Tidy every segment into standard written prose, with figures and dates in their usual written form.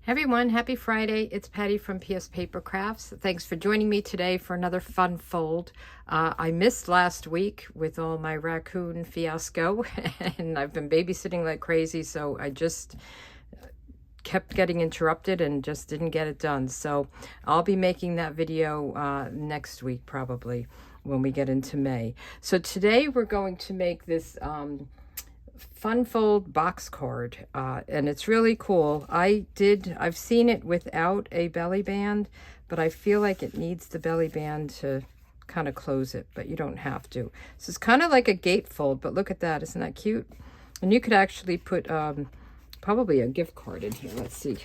Hey everyone, happy Friday. It's Patty from pspapercrafts. Thanks for joining me today for another fun fold. I missed last week with all my raccoon fiasco and I've been babysitting like crazy, so I just kept getting interrupted and just didn't get it done. So I'll be making that video next week probably when we get into May. So today we're going to make this fun fold box card, and it's really cool. I've seen it without a belly band, but I feel like it needs the belly band to kind of close it, but you don't have to. So it's kind of like a gatefold, but look at that. Isn't that cute? And you could actually put probably a gift card in here. Let's see.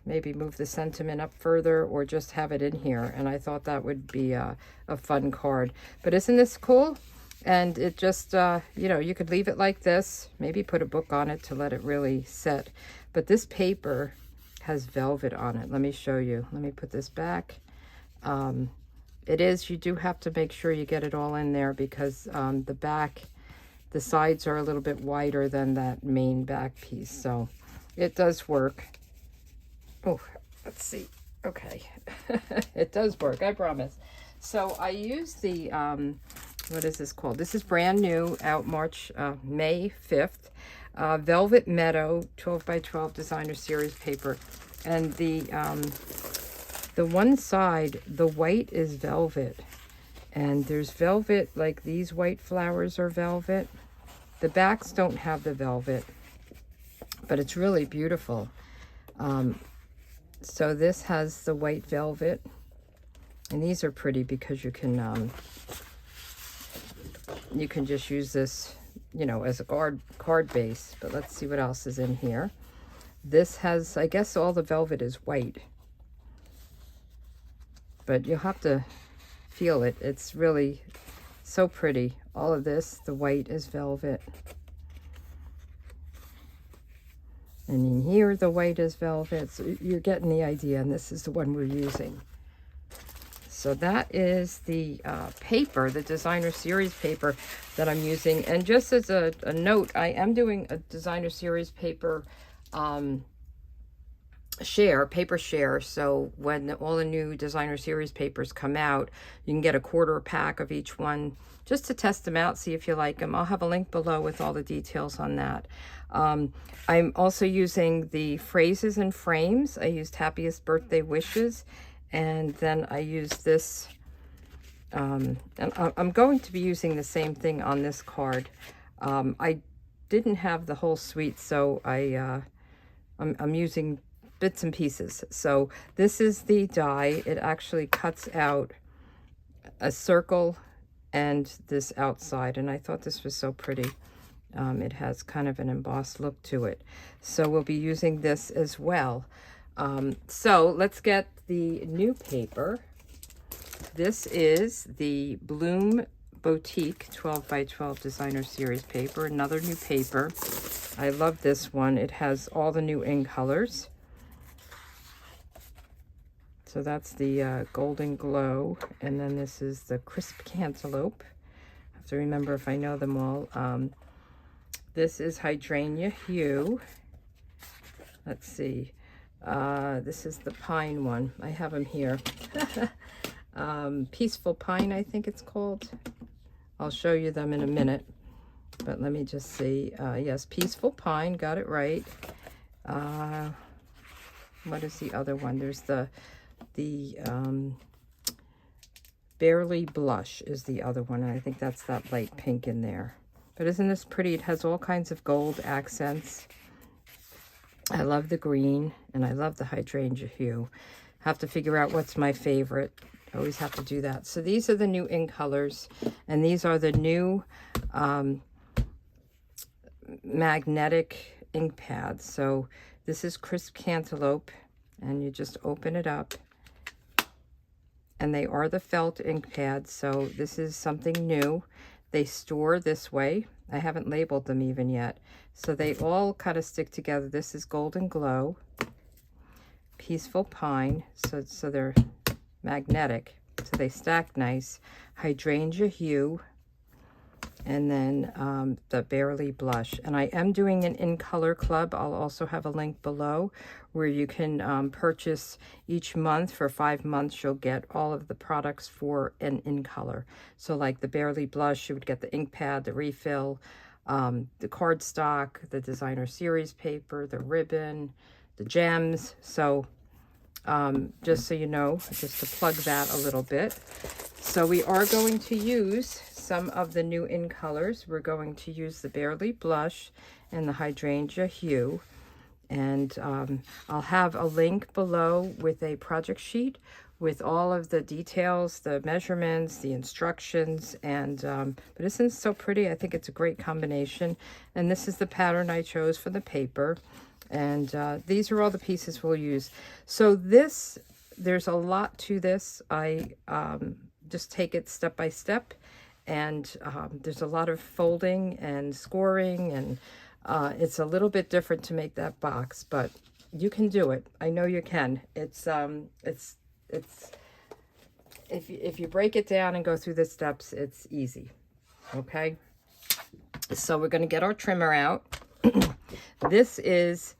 Maybe move the sentiment up further or just have it in here. And I thought that would be a fun card. But isn't this cool? And it just, you could leave it like this, maybe put a book on it to let it really set. But this paper has velvet on it. Let me show you. Let me put this back. You do have to make sure you get it all in there because the sides are a little bit wider than that main back piece. So it does work. Oh, let's see. Okay. It does work, I promise. So I use the, what is this called? This is brand new, out May 5th. Velvet Meadow 12 by 12 designer series paper. And the one side, the white is velvet. And there's velvet, like these white flowers are velvet. The backs don't have the velvet, but it's really beautiful. So this has the white velvet. And these are pretty because you can just use this, as a card base. But let's see what else is in here. This has, I guess all the velvet is white. But you'll have to feel it. It's really so pretty. All of this, the white is velvet. And in here, the white is velvet. So you're getting the idea, and this is the one we're using. So that is the paper, the designer series paper that I'm using. And just as a note, I am doing a designer series paper paper share. So when all the new designer series papers come out, you can get a quarter pack of each one just to test them out, see if you like them. I'll have a link below with all the details on that. I'm also using the phrases and frames. I used Happiest Birthday Wishes. And then I use this, and I'm going to be using the same thing on this card. I didn't have the whole suite, so I'm using bits and pieces. So this is the die. It actually cuts out a circle and this outside, and I thought this was so pretty. It has kind of an embossed look to it. So we'll be using this as well. So let's get the new paper. This is the Bloom Boutique 12 by 12 designer series paper, another new paper. I love this one. It has all the new in colors. So that's the Golden Glow, and then this is the Crisp Cantaloupe. I have to remember if I know them all. This is Hydrangea Hue. Let's see. This is the pine one. I have them here. Peaceful Pine, I think it's called. I'll show you them in a minute. But let me just see. Yes, Peaceful Pine, got it right. What is the other one? There's the Barely Blush is the other one. And I think that's that light pink in there. But isn't this pretty? It has all kinds of gold accents. I love the green, and I love the Hydrangea Hue. Have to figure out what's my favorite. I always have to do that. So these are the new ink colors, and these are the new magnetic ink pads. So this is Crisp Cantaloupe, and you just open it up, and they are the felt ink pads. So this is something new. They store this way. I haven't labeled them even yet. So they all kind of stick together. This is Golden Glow, Peaceful Pine, so they're magnetic, so they stack nice. Hydrangea Hue, and then the Barely Blush. And I am doing an In Color Club. I'll also have a link below where you can purchase each month. For 5 months, you'll get all of the products for an In Color. So like the Barely Blush, you would get the ink pad, the refill, the cardstock, the designer series paper, the ribbon, the gems. So just so you know, just to plug that a little bit. So we are going to use some of the new In Colors. We're going to use the Barely Blush and the Hydrangea Hue. And I'll have a link below with a project sheet with all of the details, the measurements, the instructions, and but isn't it so pretty? I think it's a great combination. And this is the pattern I chose for the paper. And these are all the pieces we'll use. So this, there's a lot to this. I just take it step by step. And there's a lot of folding and scoring, and it's a little bit different to make that box, but you can do it. I know you can. It's if you break it down and go through the steps, it's easy. Okay. So we're going to get our trimmer out. This is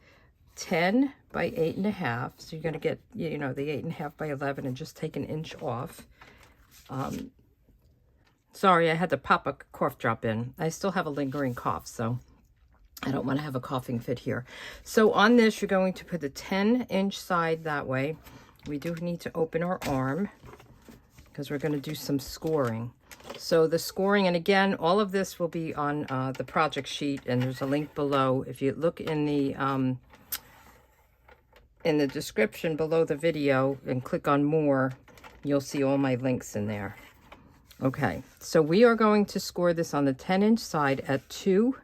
10 by 8.5. So you're going to get, you know, the 8.5 by 11 and just take an inch off. Sorry, I had to pop a cough drop in. I still have a lingering cough, so I don't want to have a coughing fit here. So on this, you're going to put the 10-inch side that way. We do need to open our arm because we're going to do some scoring. So the scoring, and again, all of this will be on the project sheet, and there's a link below. If you look in the description below the video and click on more, you'll see all my links in there. Okay, so we are going to score this on the 10-inch side at 2.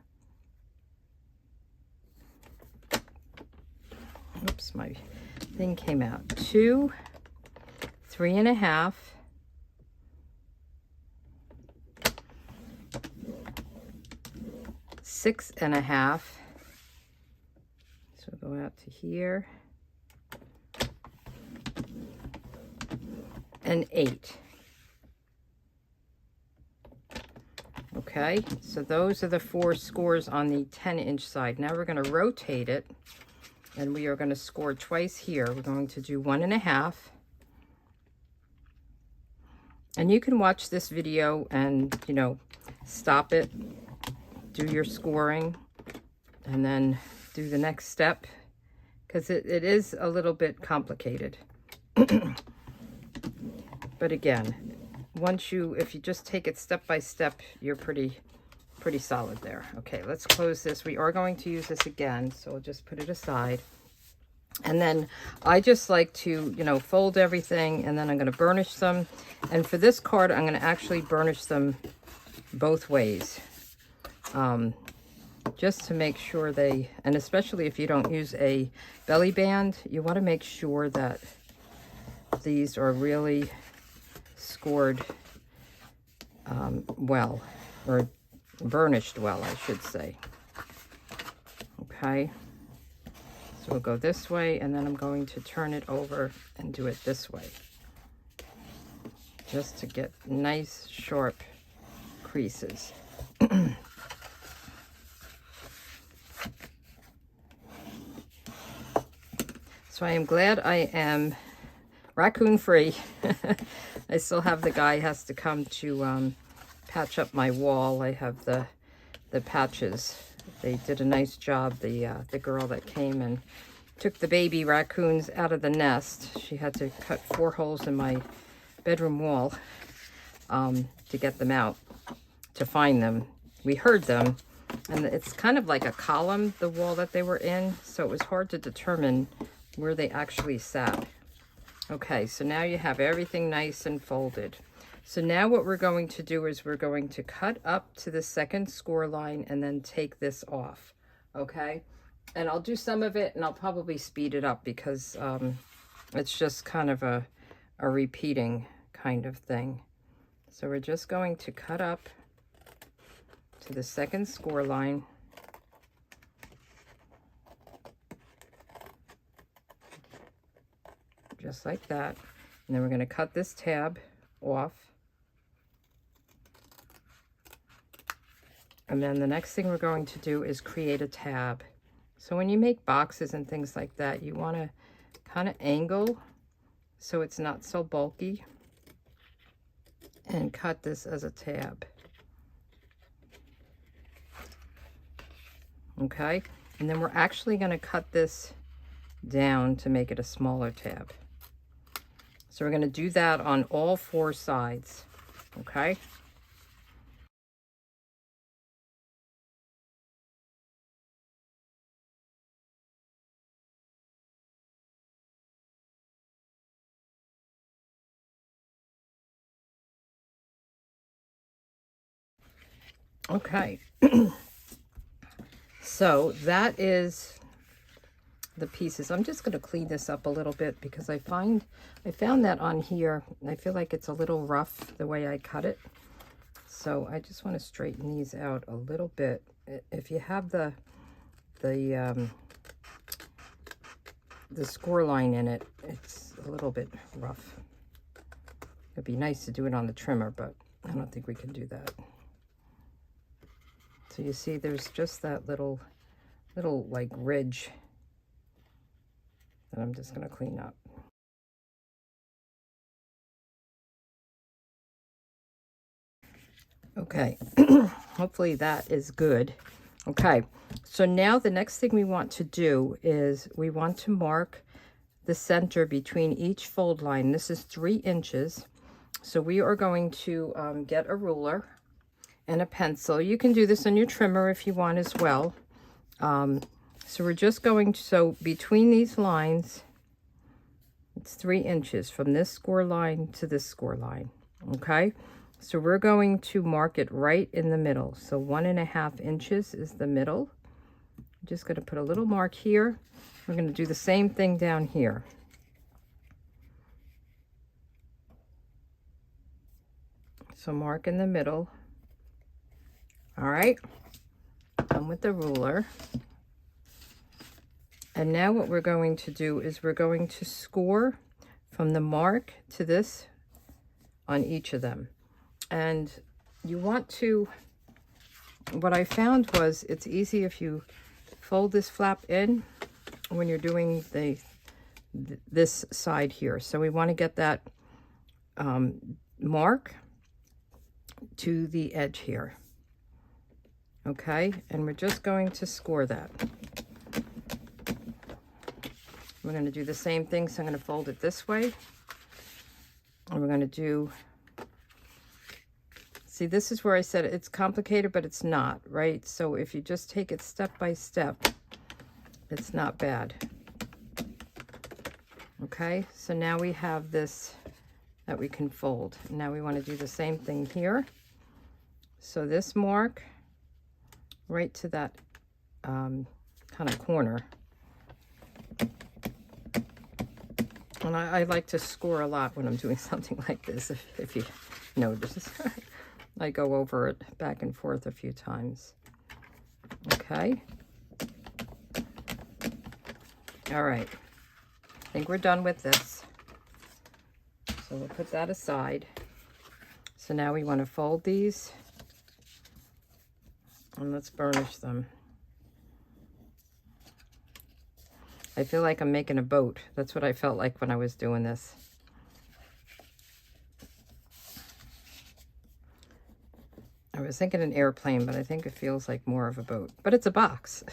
Oops, my thing came out. 2, 3.5, 6.5. So go out to here. And 8. Okay, so those are the 4 scores on the 10-inch side. Now we're going to rotate it, and we are going to score twice here. We're going to do 1.5. And you can watch this video and, you know, stop it, do your scoring, and then do the next step, because it is a little bit complicated. But again, if you just take it step by step, you're pretty solid there. Okay, let's close this. We are going to use this again, so we'll just put it aside. And then I just like to, you know, fold everything, and then I'm going to burnish them. And for this card, I'm going to actually burnish them both ways, just to make sure they, and especially if you don't use a belly band, you want to make sure that these are really scored well, or burnished well, I should say. Okay, so we'll go this way, and then I'm going to turn it over and do it this way, just to get nice sharp creases. So I am glad I am raccoon free. I still have the guy has to come to patch up my wall. I have the patches. They did a nice job. The girl that came and took the baby raccoons out of the nest, she had to cut 4 holes in my bedroom wall to get them out, to find them. We heard them, and it's kind of like a column, the wall that they were in, so it was hard to determine where they actually sat. Okay, so now you have everything nice and folded. So now what we're going to do is we're going to cut up to the second score line and then take this off, okay? And I'll do some of it, and I'll probably speed it up because it's just kind of a repeating kind of thing. So we're just going to cut up to the second score line. Just like that. And then we're going to cut this tab off. And then the next thing we're going to do is create a tab. So when you make boxes and things like that, you want to kind of angle so it's not so bulky, and cut this as a tab. Okay, and then we're actually going to cut this down to make it a smaller tab. So we're going to do that on all 4 sides. Okay. Okay. So that is the pieces. I'm just going to clean this up a little bit because I found that on here, I feel like it's a little rough the way I cut it. So I just want to straighten these out a little bit. If you have the score line in it, it's a little bit rough. It'd be nice to do it on the trimmer, but I don't think we can do that. So you see there's just that little like ridge that I'm just going to clean up. Okay, hopefully that is good. Okay, so now the next thing we want to do is we want to mark the center between each fold line. This is 3 inches. So we are going to get a ruler and a pencil. You can do this on your trimmer if you want as well. So we're just going to, so between these lines, it's 3 inches from this score line to this score line. Okay, so we're going to mark it right in the middle. So 1.5 inches is the middle. I'm just going to put a little mark here. We're going to do the same thing down here. So mark in the middle. All right, I'm with the ruler. And now what we're going to do is we're going to score from the mark to this on each of them. And you want to, what I found was it's easy if you fold this flap in when you're doing this side here. So we want to get that mark to the edge here. Okay, and we're just going to score that. We're going to do the same thing, so I'm going to fold it this way. And we're going to do, see, this is where I said it's complicated, but it's not, right? So if you just take it step by step, it's not bad. Okay, so now we have this that we can fold. Now we want to do the same thing here. So this mark right to that kind of corner. And I like to score a lot when I'm doing something like this, if you notice. I go over it back and forth a few times. Okay. All right. I think we're done with this. So we'll put that aside. So now we want to fold these. And let's burnish them. I feel like I'm making a boat. That's what I felt like when I was doing this. I was thinking an airplane, but I think it feels like more of a boat. But it's a box,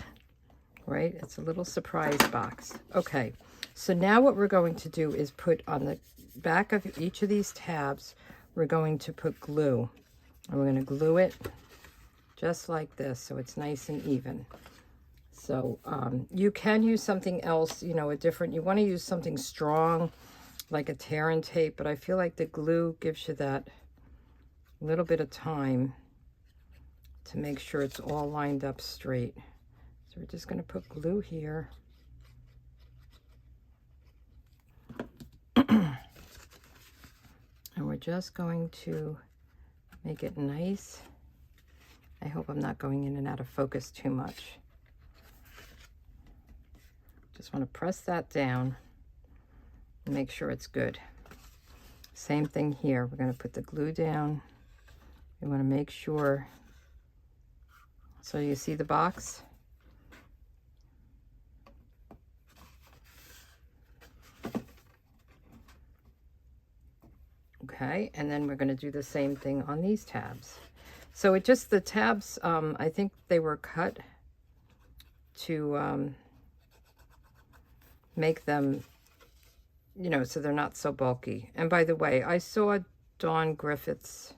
right? It's a little surprise box. Okay, so now what we're going to do is put on the back of each of these tabs, we're going to put glue. And we're going to glue it just like this, so it's nice and even. So you can use something else, you know, you want to use something strong, like a tear and tape, but I feel like the glue gives you that little bit of time to make sure it's all lined up straight. So we're just going to put glue here. And we're just going to make it nice. I hope I'm not going in and out of focus too much. Just want to press that down and make sure it's good. Same thing here. We're going to put the glue down. We want to make sure So you see the box? Okay, and then we're going to do the same thing on these tabs. So it just, the tabs, I think they were cut to make them, you know, so they're not so bulky. And by the way, I saw Dawn Griffith's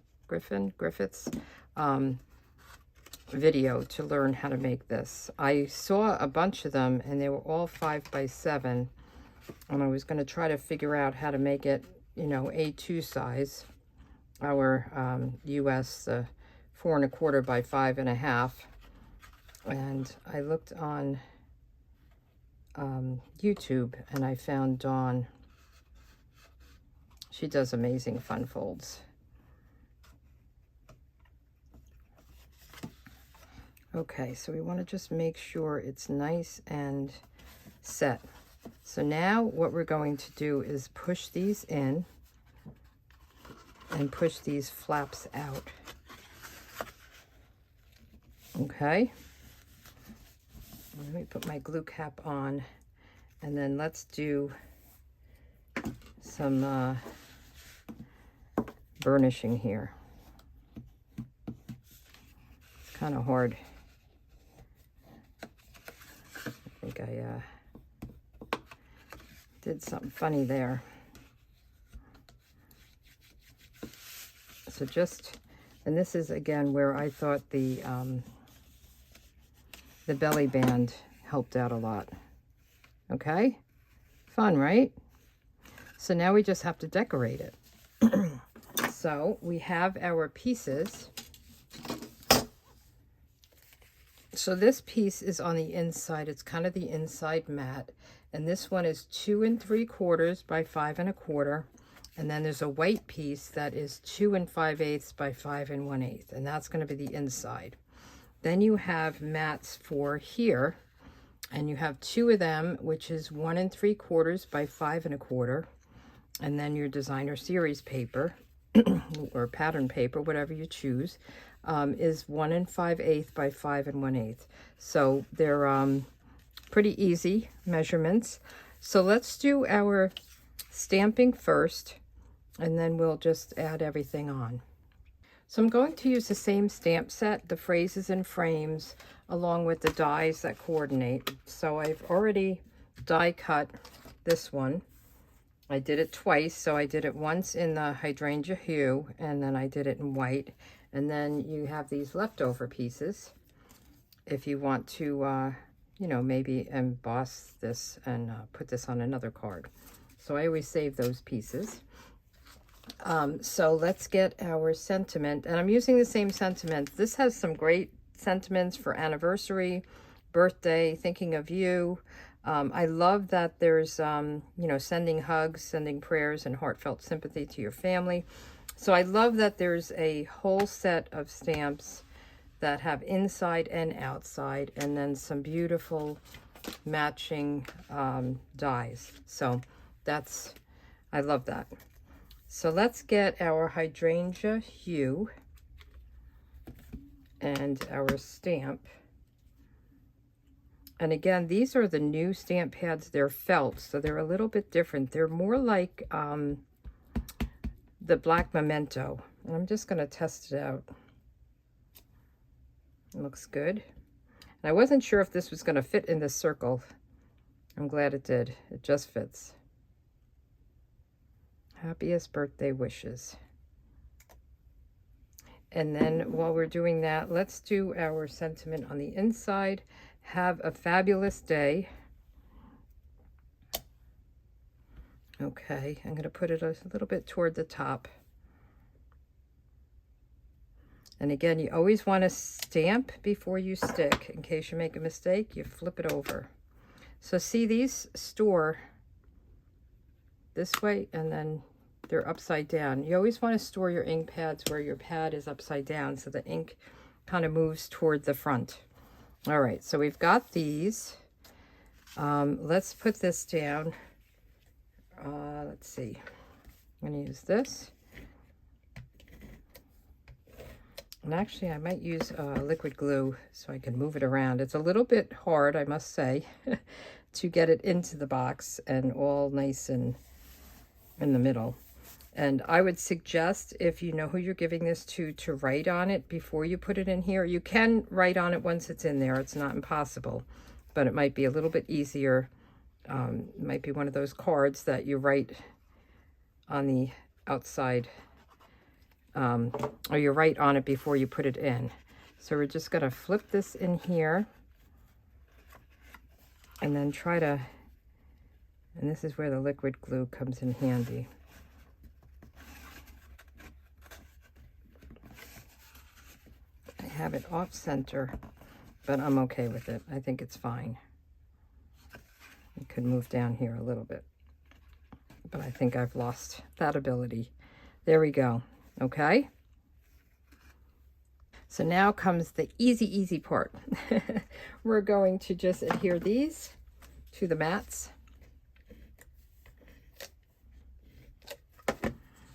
video to learn how to make this. I saw a bunch of them and they were all 5x7, and I was going to try to figure out how to make it, you know, A2 size, our US 4 1/4 by 5 1/2. And I looked on YouTube and I found Dawn. She does amazing fun folds. Okay, so we want to just make sure it's nice and set. So now what we're going to do is push these in and push these flaps out. Okay. Let me put my glue cap on, and then let's do some burnishing here. It's kind of hard. I think I did something funny there. So just, and this is again where I thought the belly band helped out a lot. Okay, fun, right? So now we just have to decorate it. So we have our pieces. So this piece is on the inside. It's kind of the inside mat. And this one is 2 3/4 by 5 1/4. And then there's a white piece that is 2 5/8 by 5 1/8. And that's going to be the inside. Then you have mats for here. And you have 2 of them, which is 1 3/4 by 5 1/4. And then your designer series paper or pattern paper, whatever you choose, is 1 5/8 by 5 1/8. So they're pretty easy measurements. So let's do our stamping first, and then we'll just add everything on. So I'm going to use the same stamp set, the phrases and frames, along with the dies that coordinate. So I've already die cut this one. I did it twice, so I did it once in the hydrangea hue, and then I did it in white. And then you have these leftover pieces if you want to, you know, maybe emboss this and put this on another card. So I always save those pieces. So let's get our sentiment, and I'm using the same sentiment. This has some great sentiments for anniversary, birthday, thinking of you. I love that there's, you know, sending hugs, sending prayers, and heartfelt sympathy to your family. So I love that there's a whole set of stamps that have inside and outside, and then some beautiful matching dies. So that's, I love that. So let's get our hydrangea hue and our stamp. And again, these are the new stamp pads. They're felt, so they're a little bit different. They're more like the black memento. And I'm just going to test it out. It looks good. And I wasn't sure if this was going to fit in this circle. I'm glad it did. It just fits. Happiest birthday wishes. And then while we're doing that, let's do our sentiment on the inside. Have a fabulous day. Okay, I'm going to put it a little bit toward the top. And again, you always want to stamp before you stick. In case you make a mistake, you flip it over. So see, these store this way, and then they're upside down. You always want to store your ink pads where your pad is upside down, so the ink kind of moves toward the front. All right, so we've got these. Let's put this down. Let's see. I'm going to use this. And actually, I might use liquid glue so I can move it around. It's a little bit hard, I must say, to get it into the box and all nice and in the middle. And I would suggest, if you know who you're giving this to write on it before you put it in here. You can write on it once it's in there. It's not impossible, but it might be a little bit easier. It might be one of those cards that you write on the outside, or you write on it before you put it in. So we're just going to flip this in here and then try to, and this is where the liquid glue comes in handy. I have it off center, but I'm okay with it. I think it's fine. It could move down here a little bit, but I think I've lost that ability. There we go. Okay. So now comes the easy part. We're going to just adhere these to the mats.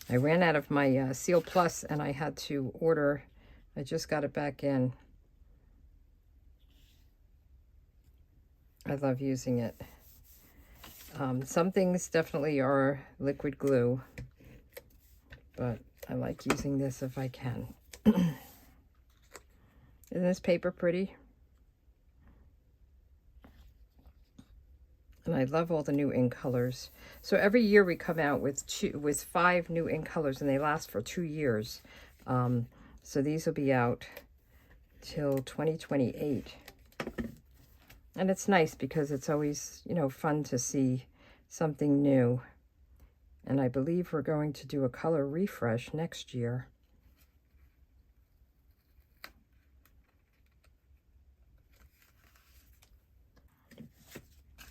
I ran out of my Seal Plus and I had to order. I just got it back in. I love using it. Some things definitely are liquid glue, but I like using this if I can. Isn't this paper pretty? And I love all the new ink colors. So every year we come out with 5 new ink colors, and they last for 2 years. So these will be out till 2028. And it's nice because it's always, you know, fun to see something new. And I believe we're going to do a color refresh next year.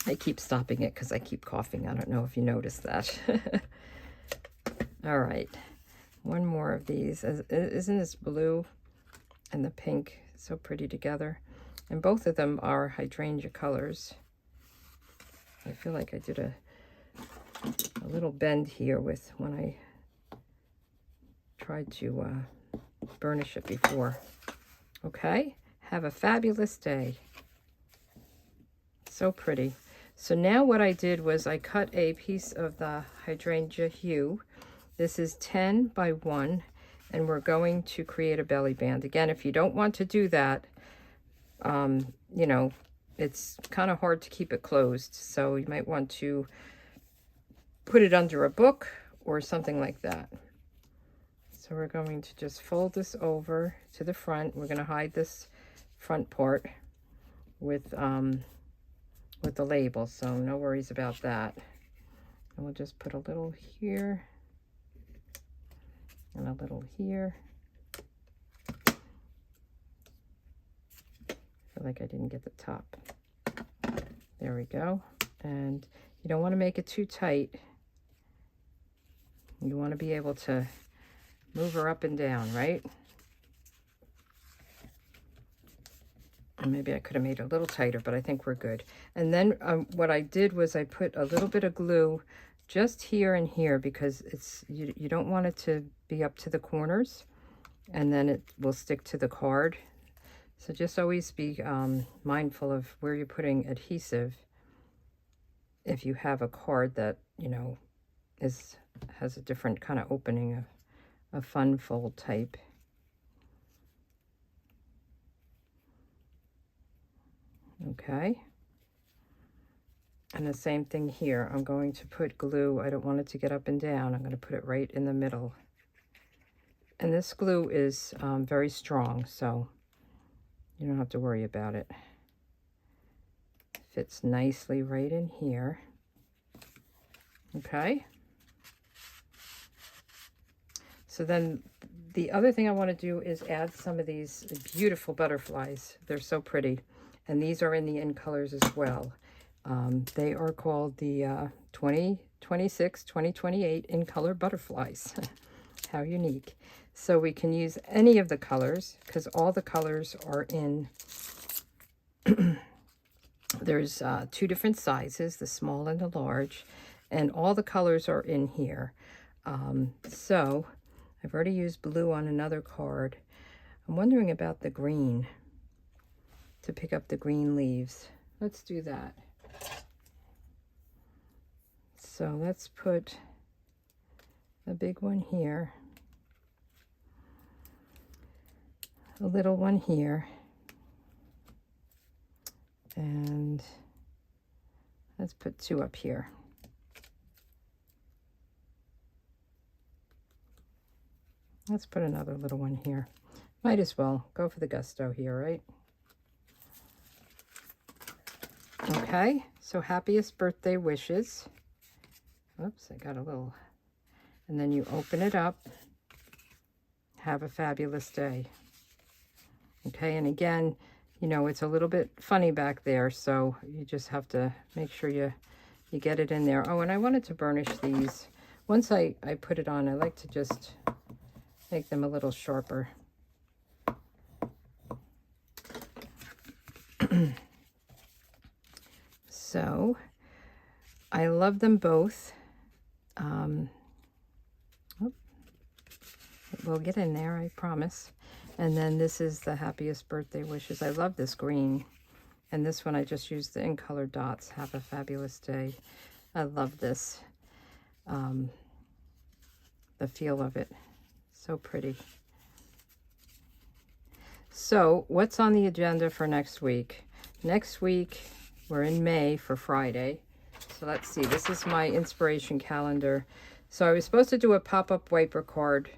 I keep stopping it because I keep coughing. I don't know if you noticed that. All right. One more of these. Isn't this blue and the pink so pretty together? And both of them are hydrangea colors. I feel like I did a little bend here with when I tried to burnish it before. Okay, have a fabulous day. So pretty. So now what I did was I cut a piece of the hydrangea hue. This is 10 by 1, and we're going to create a belly band. Again, if you don't want to do that, you know, it's kind of hard to keep it closed. So you might want to put it under a book or something like that. So we're going to just fold this over to the front. We're going to hide this front part with the label, so no worries about that. And we'll just put a little here and a little here. I feel like I didn't get the top. There we go. And you don't want to make it too tight. You want to be able to move her up and down, right? And maybe I could have made it a little tighter, but I think we're good. And then what I did was I put a little bit of glue just here and here because it's you don't want it to be up to the corners, and then it will stick to the card. So just always be mindful of where you're putting adhesive if you have a card that, you know, has a different kind of opening, a fun fold type. Okay. And the same thing here. I'm going to put glue. I don't want it to get up and down. I'm going to put it right in the middle. And this glue is very strong, so you don't have to worry about it. Fits nicely right in here. Okay. So then the other thing I want to do is add some of these beautiful butterflies. They're so pretty. And these are in the in colors as well. They are called the 2026, 2028 in color butterflies. How unique. So we can use any of the colors because all the colors are in. There's 2 different sizes, the small and the large, and all the colors are in here. So I've already used blue on another card. I'm wondering about the green, to pick up the green leaves. Let's do that. So let's put a big one here, a little one here, and let's put 2 up here. Let's put another little one here. Might as well go for the gusto here, right? Okay, so happiest birthday wishes. Oops, I got a little. And then you open it up. Have a fabulous day. Okay, and again, you know, it's a little bit funny back there, so you just have to make sure you get it in there. Oh, and I wanted to burnish these. Once I put it on, I like to just make them a little sharper. So, I love them both. We'll get in there, I promise. And then this is the happiest birthday wishes. I love this green. And this one I just used the in color dots. Have a fabulous day. I love this. The feel of it. So pretty. So what's on the agenda for next week? Next week, we're in May for Friday. So let's see, this is my inspiration calendar. So I was supposed to do a pop-up wiper card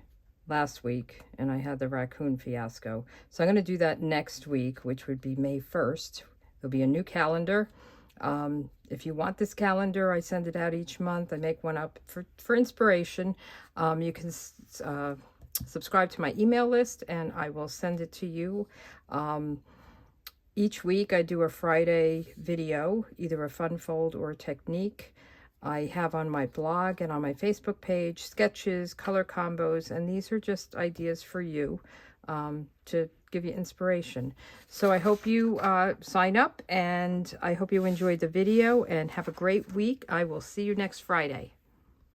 last week, and I had the raccoon fiasco. So I'm going to do that next week, which would be May 1st. There'll be a new calendar. If you want this calendar, I send it out each month. I make one up for inspiration. You can subscribe to my email list, and I will send it to you. Each week I do a Friday video, either a fun fold or a technique. I have on my blog and on my Facebook page sketches, color combos, and these are just ideas for you to give you inspiration. So I hope you sign up, and I hope you enjoyed the video, and have a great week. I will see you next Friday.